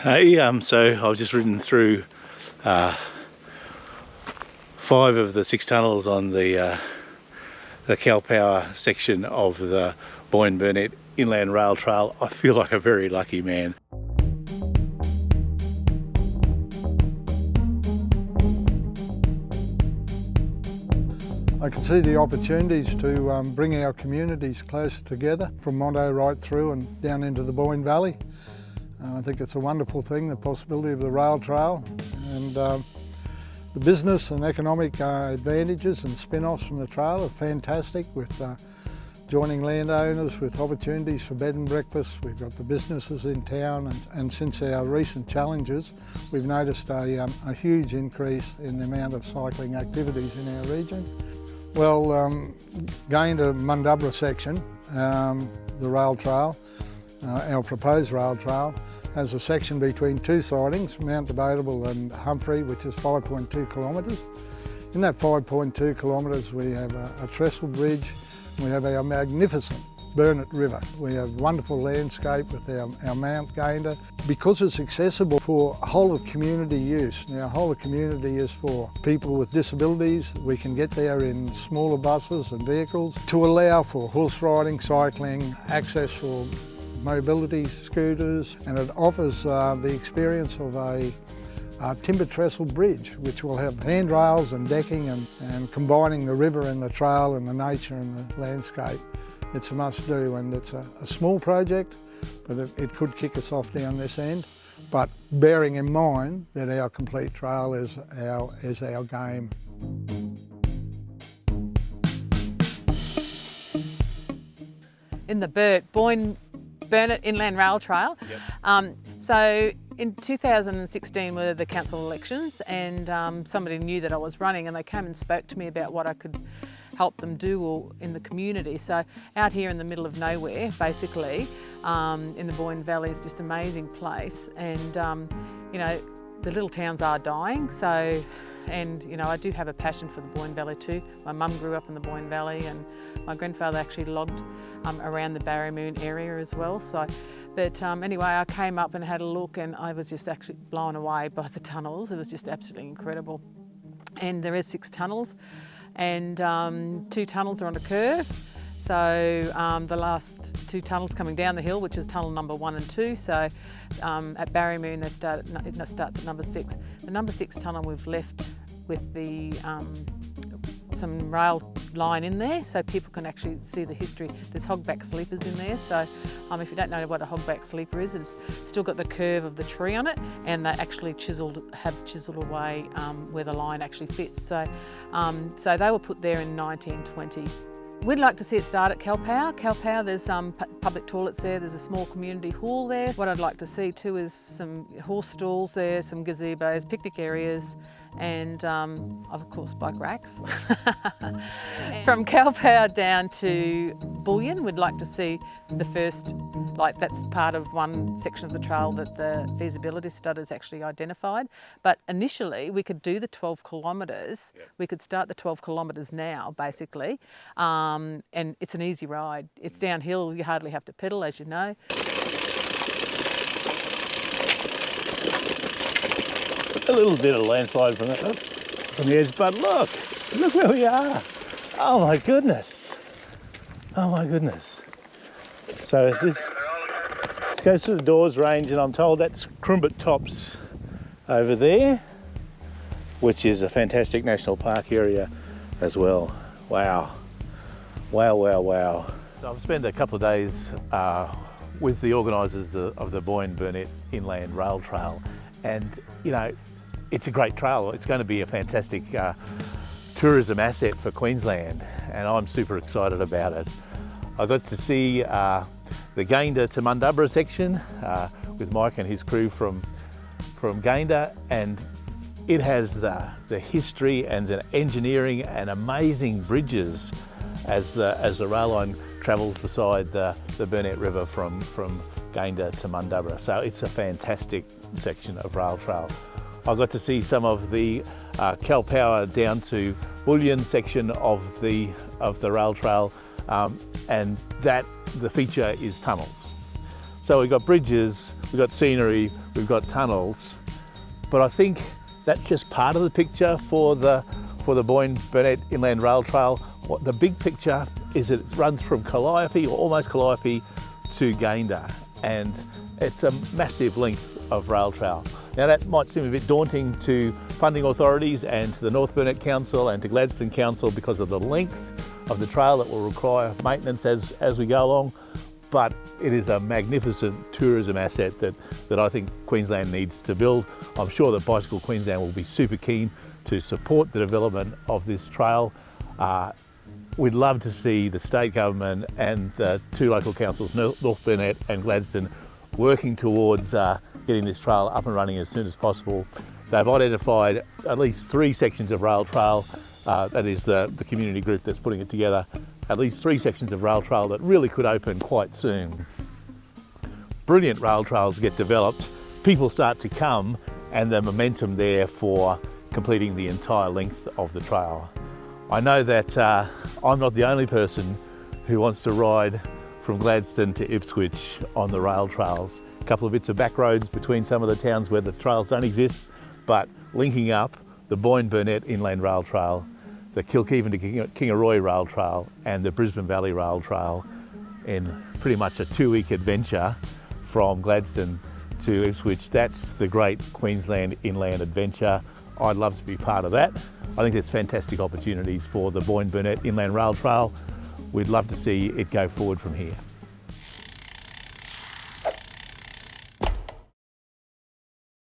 Hey, so I've just ridden through 5 of the 6 tunnels on the Cal Power section of the Boyne Burnett Inland Rail Trail. I feel like a very lucky man. I can see the opportunities to bring our communities closer together from Monto right through and down into the Boyne Valley. I think it's a wonderful thing, the possibility of the rail trail, and the business and economic advantages and spin-offs from the trail are fantastic, with joining landowners with opportunities for bed and breakfast. We've got the businesses in town, and since our recent challenges, we've noticed a huge increase in the amount of cycling activities in our region. Well, going to Mundubbera section, the rail trail, our proposed rail trail, has a section between 2 sidings, Mount Debatable and Humphrey, which is 5.2 kilometres. In that 5.2 kilometres we have a trestle bridge, we have our magnificent Burnett River. We have wonderful landscape with our Mount Gander. Because it's accessible for whole of community use. Now, whole of community is for people with disabilities. We can get there in smaller buses and vehicles to allow for horse riding, cycling, access for mobility scooters, and it offers the experience of a timber trestle bridge, which will have handrails and decking and combining the river and the trail and the nature and the landscape. It's a must-do, and it's a small project, but it could kick us off down this end. But bearing in mind that our complete trail is our game. In the Boyne Burnett Inland Rail Trail. Yep. So in 2016 were the council elections, and somebody knew that I was running, and they came and spoke to me about what I could help them do in the community. So out here in the middle of nowhere, basically, in the Boyne Valley is just an amazing place, and you know, the little towns are dying. So, and you know, I do have a passion for the Boyne Valley too. My mum grew up in the Boyne Valley, and my grandfather actually logged around the Barrymoon area as well. So, but anyway, I came up and had a look, and I was just actually blown away by the tunnels. It was just absolutely incredible. And there is 6 tunnels, and 2 tunnels are on a curve. So the last 2 tunnels coming down the hill, which is tunnel number 1 and 2. So at Barrymoon it starts at number 6. The number 6 tunnel we've left with the some rail line in there, so people can actually see the history. There's hogback sleepers in there, so if you don't know what a hogback sleeper is, it's still got the curve of the tree on it, and they actually have chiseled away where the line actually fits. So, so they were put there in 1920. We'd like to see it start at Cal Power. Cal Power, there's public toilets there, there's a small community hall there. What I'd like to see too is some horse stalls there, some gazebos, picnic areas, and of course bike racks. From Cal Power down to Bullion, we'd like to see the first, that's part of one section of the trail that the feasibility study has actually identified. But initially we could do the 12 kilometres. Yep. We could start the 12 kilometres now, basically, and it's an easy ride. It's downhill, you hardly have to pedal, as you know. A little bit of landslide from the edge, but look where we are. Oh my goodness. Oh my goodness. So this goes through the Dawes Range, and I'm told that's Crumbat Tops over there, which is a fantastic national park area as well. Wow. Wow, wow, wow. So I've spent a couple of days with the organisers of the Boyne Burnett Inland Rail Trail, and you know, it's a great trail. It's going to be a fantastic tourism asset for Queensland, and I'm super excited about it. I got to see the Gander to Mundubbera section with Mike and his crew from Gander, and it has the history and the engineering and amazing bridges as the rail line travels beside the Burnett River from Gander to Mundubbera. So it's a fantastic section of rail trail. I got to see some of the Cal Power down to Bullion section of the rail trail, and the feature is tunnels. So we've got bridges, we've got scenery, we've got tunnels, but I think that's just part of the picture for the Boyne Burnett Inland Rail Trail. What the big picture is that it runs from Calliope, or almost Calliope, to Gayndah, and it's a massive length of rail trail. Now that might seem a bit daunting to funding authorities and to the North Burnett Council and to Gladstone Council because of the length of the trail that will require maintenance as we go along, but it is a magnificent tourism asset that I think Queensland needs to build. I'm sure that Bicycle Queensland will be super keen to support the development of this trail. We'd love to see the state government and the two local councils, North Burnett and Gladstone, working towards getting this trail up and running as soon as possible. They've identified at least 3 sections of rail trail, that is the community group that's putting it together, at least 3 sections of rail trail that really could open quite soon. Brilliant rail trails get developed, people start to come, and the momentum there for completing the entire length of the trail. I know that I'm not the only person who wants to ride from Gladstone to Ipswich on the rail trails. A couple of bits of back roads between some of the towns where the trails don't exist, but linking up the Boyne Burnett Inland Rail Trail, the Kilkevin to Kingaroy Rail Trail, and the Brisbane Valley Rail Trail in pretty much a 2-week adventure from Gladstone to Ipswich. That's the great Queensland inland adventure. I'd love to be part of that. I think there's fantastic opportunities for the Boyne Burnett Inland Rail Trail. We'd love to see it go forward from here.